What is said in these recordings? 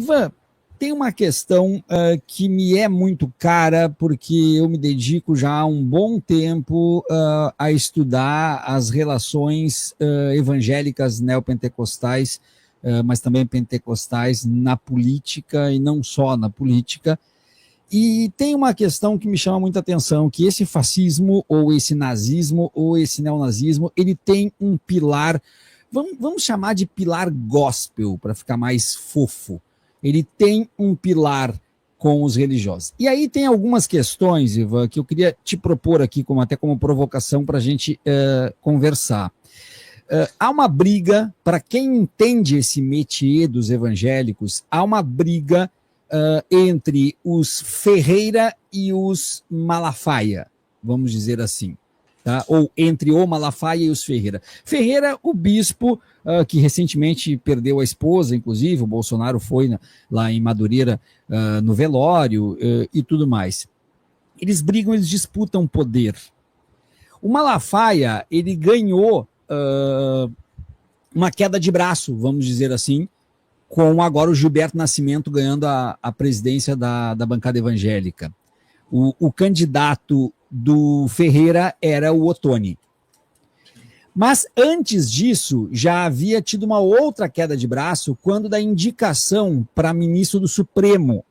Ivan, tem uma questão que me é muito cara, porque eu me dedico já há um bom tempo a estudar as relações evangélicas neopentecostais, mas também pentecostais na política e não só na política. E tem uma questão que me chama muita atenção, que esse fascismo, ou esse nazismo, ou esse neonazismo, ele tem um pilar, vamos chamar de pilar gospel, para ficar mais fofo. Ele tem um pilar com os religiosos. E aí tem algumas questões, Ivan, que eu queria te propor aqui, até como provocação para a gente conversar. Há uma briga, para quem entende esse métier dos evangélicos, há uma briga entre os Ferreira e os Malafaia, vamos dizer assim. Tá? Ou entre o Malafaia e os Ferreira. Ferreira, o bispo que recentemente perdeu a esposa, inclusive, o Bolsonaro foi lá em Madureira no velório e tudo mais. Eles brigam, eles disputam poder. O Malafaia, ele ganhou uma queda de braço, vamos dizer assim, com agora o Gilberto Nascimento ganhando a presidência da bancada evangélica. O candidato do Ferreira era o Ottoni. Mas antes disso, já havia tido uma outra queda de braço quando da indicação para ministro do Supremo,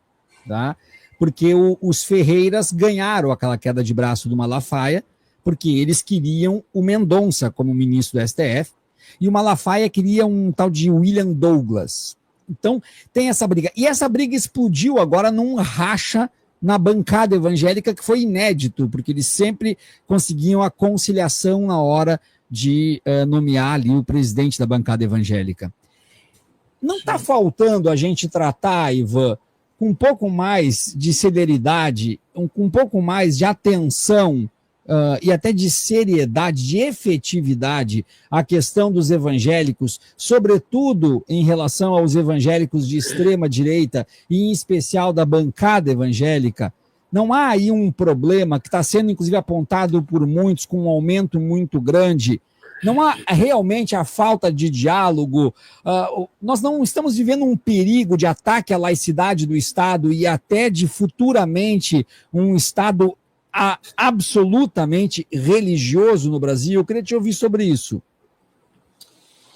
tá? Porque os Ferreiras ganharam aquela queda de braço do Malafaia, porque eles queriam o Mendonça como ministro do STF, e o Malafaia queria um tal de William Douglas. Então, tem essa briga. E essa briga explodiu agora num racha na bancada evangélica que foi inédito, porque eles sempre conseguiam a conciliação na hora de nomear ali o presidente da bancada evangélica. Não está faltando a gente tratar, Ivan, com um pouco mais de celeridade, com um pouco mais de atenção e até de seriedade, de efetividade, a questão dos evangélicos, sobretudo em relação aos evangélicos de extrema direita, e em especial da bancada evangélica? Não há aí um problema que está sendo, inclusive, apontado por muitos, com um aumento muito grande? Não há realmente a falta de diálogo? Nós não estamos vivendo um perigo de ataque à laicidade do Estado e até de futuramente um Estado absolutamente religioso no Brasil? Eu queria te ouvir sobre isso.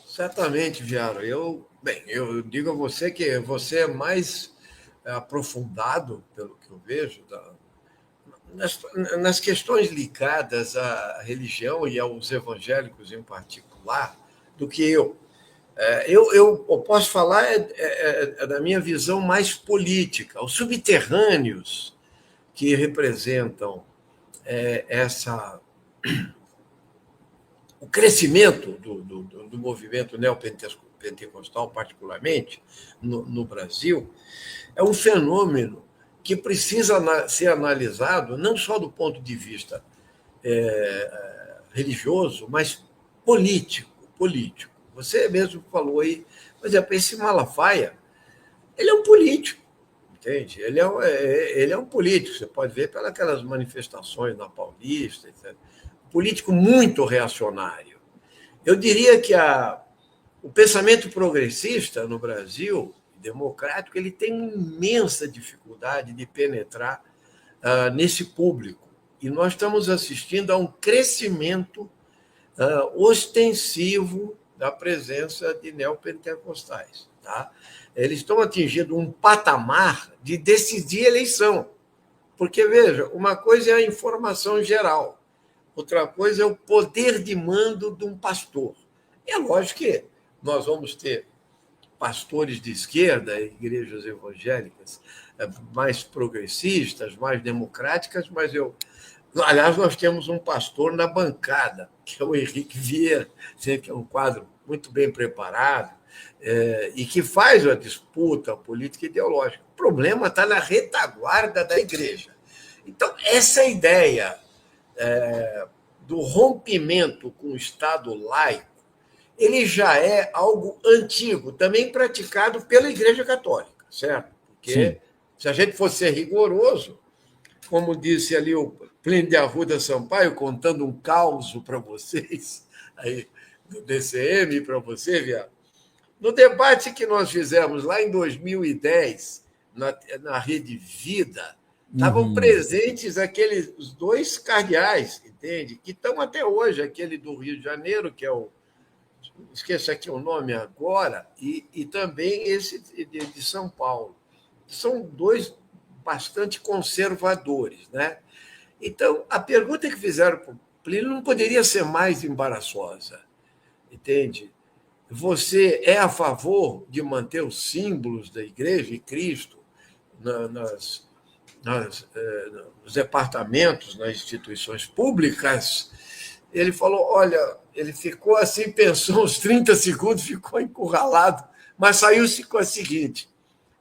Certamente, Viaro. Eu digo a você que você é mais aprofundado, pelo que eu vejo, nas questões ligadas à religião e aos evangélicos em particular, do que eu. Eu posso falar da minha visão mais política. Os subterrâneos que representam o crescimento do movimento neopentecostal, particularmente no Brasil, é um fenômeno que precisa ser analisado não só do ponto de vista religioso, mas político. Você mesmo falou aí, por exemplo, esse Malafaia, ele é um político, entende? Ele é um político, você pode ver pelas manifestações na Paulista, etc. Político muito reacionário. Eu diria que o pensamento progressista no Brasil, democrático, ele tem imensa dificuldade de penetrar nesse público. E nós estamos assistindo a um crescimento ostensivo da presença de neopentecostais. Tá? Eles estão atingindo um patamar de decidir eleição. Porque, veja, uma coisa é a informação geral, outra coisa é o poder de mando de um pastor. É lógico que nós vamos ter pastores de esquerda, igrejas evangélicas mais progressistas, mais democráticas, mas aliás, nós temos um pastor na bancada, que é o Henrique Vieira, que é um quadro muito bem preparado e que faz a disputa política e ideológica. O problema está na retaguarda da igreja. Então, essa ideia do rompimento com o Estado laico, ele já é algo antigo, também praticado pela Igreja Católica, certo? Porque Sim. Se a gente fosse ser rigoroso, como disse ali o Plínio de Arruda Sampaio, contando um caos para vocês, aí, do DCM, para você, Viado, No debate que nós fizemos lá em 2010, na Rede Vida, estavam presentes aqueles dois cardeais, entende? Que estão até hoje, aquele do Rio de Janeiro, que é o. Esqueço aqui o nome agora, e também esse de São Paulo. São dois bastante conservadores, né? Então, a pergunta que fizeram para o Plínio não poderia ser mais embaraçosa, entende? Você é a favor de manter os símbolos da Igreja e Cristo nos departamentos, nas instituições públicas? Ele falou, olha, ele ficou assim, pensou uns 30 segundos, ficou encurralado, mas saiu-se com a seguinte,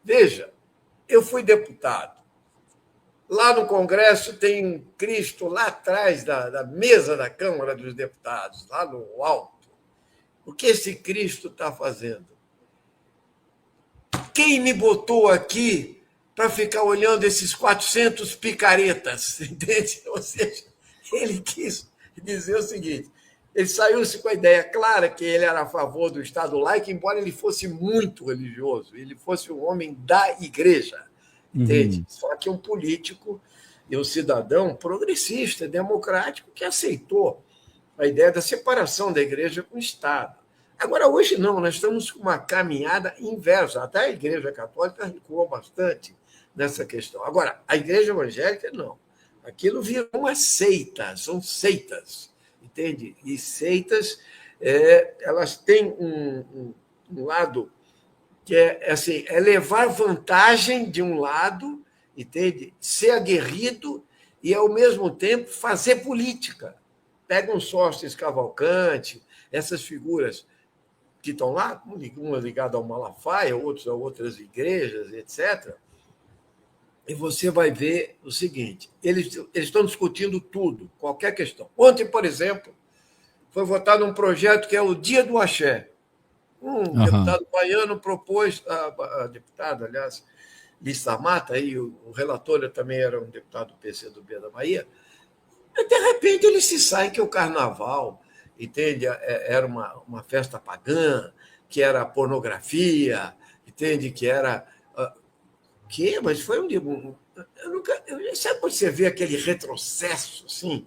veja, eu fui deputado, lá no Congresso tem um Cristo lá atrás da mesa da Câmara dos Deputados, lá no alto. O que esse Cristo está fazendo? Quem me botou aqui para ficar olhando esses 400 picaretas? Entende? Ou seja, ele quis dizer o seguinte, ele saiu-se com a ideia clara que ele era a favor do Estado laico, embora ele fosse muito religioso, ele fosse um homem da igreja, entende? Só que um político e um cidadão progressista, democrático, que aceitou a ideia da separação da igreja com o Estado. Agora, hoje não, nós estamos com uma caminhada inversa. Até a Igreja Católica recuou bastante nessa questão. Agora, a Igreja Evangélica, não. Aquilo virou uma seita, são seitas, entende? E seitas, elas têm um lado que é assim, é levar vantagem de um lado, entende? Ser aguerrido e, ao mesmo tempo, fazer política. Pega um Sóstenes Cavalcante, essas figuras que estão lá, uma ligada ao Malafaia, outros a outras igrejas, etc., e você vai ver o seguinte, eles estão discutindo tudo, qualquer questão. Ontem, por exemplo, foi votado um projeto que é o Dia do Axé. Deputado baiano propôs, a deputada, aliás, Lissa Mata, aí, o relator também era um deputado do PCdoB da Bahia, e, de repente, eles se saem que o carnaval, entende? Era uma festa pagã, que era pornografia, entende? Que era... Mas foi sabe quando você vê aquele retrocesso, assim?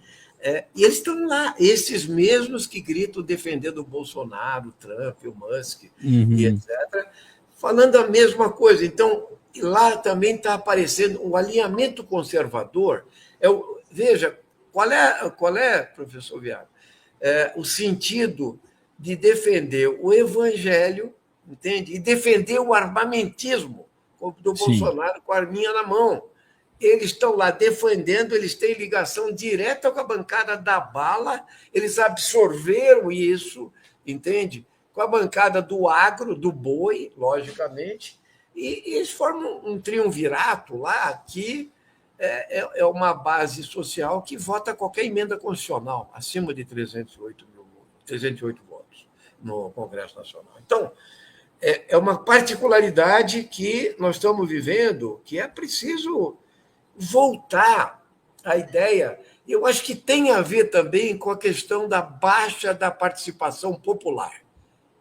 E eles estão lá, esses mesmos que gritam defendendo o Bolsonaro, o Trump, o Musk, e etc., falando a mesma coisa. Então, lá também está aparecendo um alinhamento conservador. Veja, qual é, professor Viário? O sentido de defender o evangelho, entende? E defender o armamentismo do Bolsonaro com a arminha na mão. Eles estão lá defendendo, eles têm ligação direta com a bancada da bala, eles absorveram isso, entende? Com a bancada do agro, do boi, logicamente, e eles formam um triunvirato lá que é uma base social que vota qualquer emenda constitucional, acima de 308 votos no Congresso Nacional. Então, é uma particularidade que nós estamos vivendo, que é preciso voltar à ideia. Eu acho que tem a ver também com a questão da baixa da participação popular.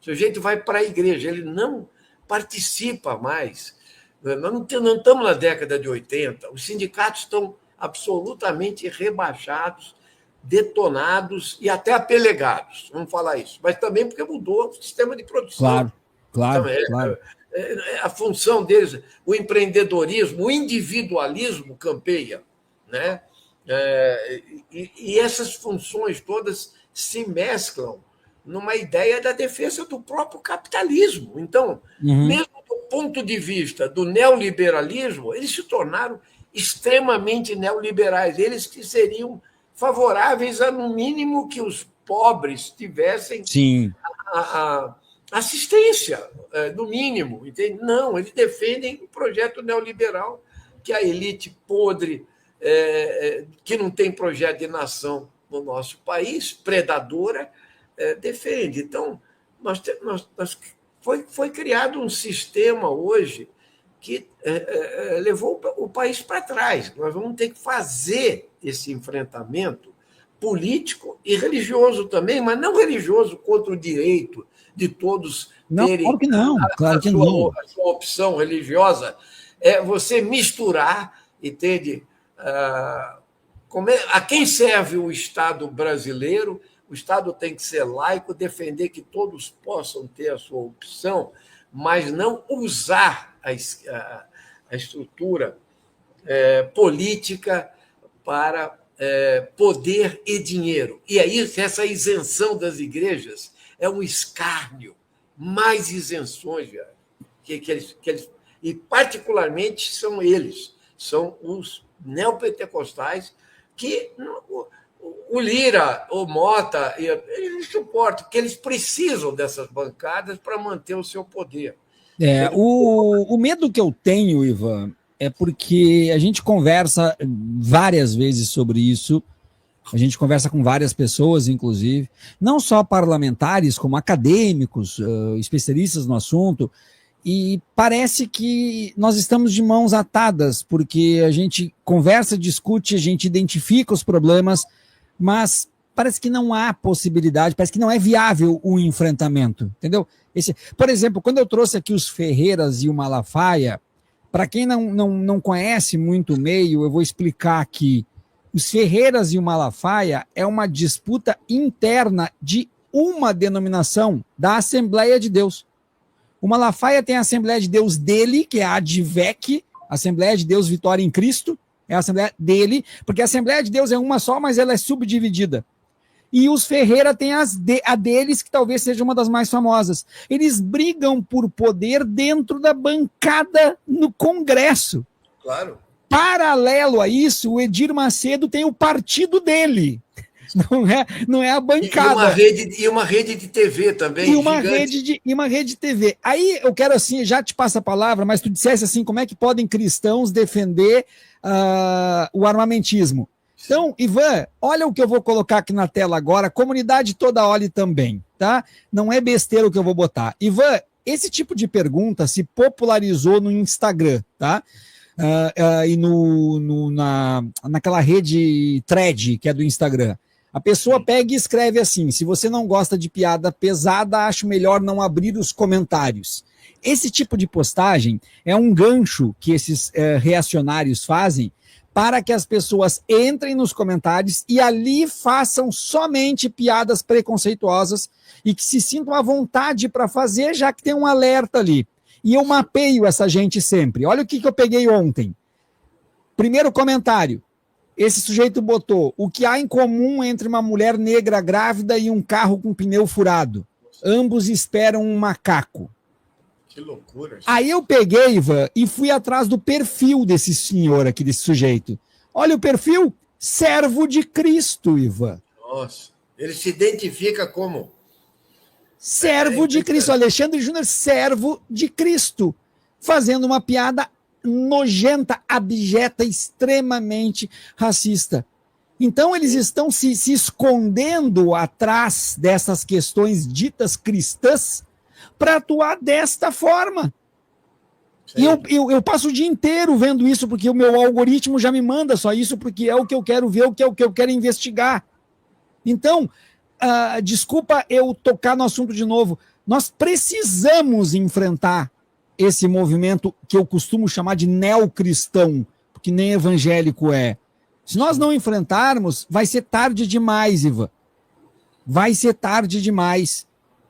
O sujeito vai para a igreja, ele não participa mais. Nós não estamos na década de 80, os sindicatos estão absolutamente rebaixados, detonados e até apelegados, vamos falar isso, mas também porque mudou o sistema de produção. Claro. A função deles, o empreendedorismo, o individualismo campeia, né? E essas funções todas se mesclam numa ideia da defesa do próprio capitalismo. Então, mesmo do ponto de vista do neoliberalismo, eles se tornaram extremamente neoliberais. Eles que seriam favoráveis a, no mínimo, que os pobres tivessem a assistência, no mínimo. Entende? Não, eles defendem o projeto neoliberal, que a elite podre, que não tem projeto de nação no nosso país, predadora, defende. Então, foi criado um sistema hoje que levou o país para trás. Nós vamos ter que fazer esse enfrentamento político e religioso também, mas não religioso contra o direito de todos não, terem claro que não, claro que não. A sua opção religiosa. É você misturar, entende? A quem serve o Estado brasileiro? O Estado tem que ser laico, defender que todos possam ter a sua opção, mas não usar a estrutura política para poder e dinheiro. E aí, essa isenção das igrejas é um escárnio. Mais isenções, que eles, e particularmente são os neopentecostais, que o Lira, o Mota, eles suportam, que eles precisam dessas bancadas para manter o seu poder. O medo que eu tenho, Ivan, é porque a gente conversa várias vezes sobre isso, a gente conversa com várias pessoas, inclusive, não só parlamentares, como acadêmicos, especialistas no assunto, e parece que nós estamos de mãos atadas, porque a gente conversa, discute, a gente identifica os problemas, mas parece que não há possibilidade, parece que não é viável o enfrentamento, entendeu? Por exemplo, quando eu trouxe aqui os Ferreiras e o Malafaia, para quem não conhece muito o meio, eu vou explicar aqui. Os Ferreiras e o Malafaia é uma disputa interna de uma denominação da Assembleia de Deus. O Malafaia tem a Assembleia de Deus dele, que é a ADVEC, Assembleia de Deus Vitória em Cristo, é a Assembleia dele, porque a Assembleia de Deus é uma só, mas ela é subdividida. E os Ferreira têm a deles, que talvez seja uma das mais famosas. Eles brigam por poder dentro da bancada no Congresso. Claro. Paralelo a isso, o Edir Macedo tem o partido dele. Não é a bancada. E uma rede de TV também. E uma rede de TV. Aí eu quero assim, já te passo a palavra, mas tu dissesse assim, como é que podem cristãos defender o armamentismo? Então, Ivan, olha o que eu vou colocar aqui na tela agora, comunidade toda olhe também, tá? Não é besteira o que eu vou botar. Ivan, esse tipo de pergunta se popularizou no Instagram, tá? E naquela rede Thread, que é do Instagram. A pessoa pega e escreve assim: se você não gosta de piada pesada, acho melhor não abrir os comentários. Esse tipo de postagem é um gancho que esses reacionários fazem para que as pessoas entrem nos comentários e ali façam somente piadas preconceituosas e que se sintam à vontade para fazer, já que tem um alerta ali. E eu mapeio essa gente sempre. Olha o que eu peguei ontem. Primeiro comentário. Esse sujeito botou: o que há em comum entre uma mulher negra grávida e um carro com pneu furado? Ambos esperam um macaco. Que loucura. Gente. Aí eu peguei, Ivan, e fui atrás do perfil desse senhor aqui, desse sujeito. Olha o perfil: servo de Cristo, Ivan. Nossa, ele se identifica como? Servo de Cristo. Alexandre Júnior, servo de Cristo. Fazendo uma piada nojenta, abjeta, extremamente racista. Então eles estão se escondendo atrás dessas questões ditas cristãs para atuar desta forma. Sim. E eu passo o dia inteiro vendo isso, porque o meu algoritmo já me manda só isso, porque é o que eu quero ver, o que eu quero investigar. Então, desculpa eu tocar no assunto de novo, nós precisamos enfrentar esse movimento que eu costumo chamar de neocristão, porque nem evangélico é. Se nós não enfrentarmos, vai ser tarde demais, Ivan. Vai ser tarde demais.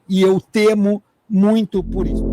E eu temo muito por isso.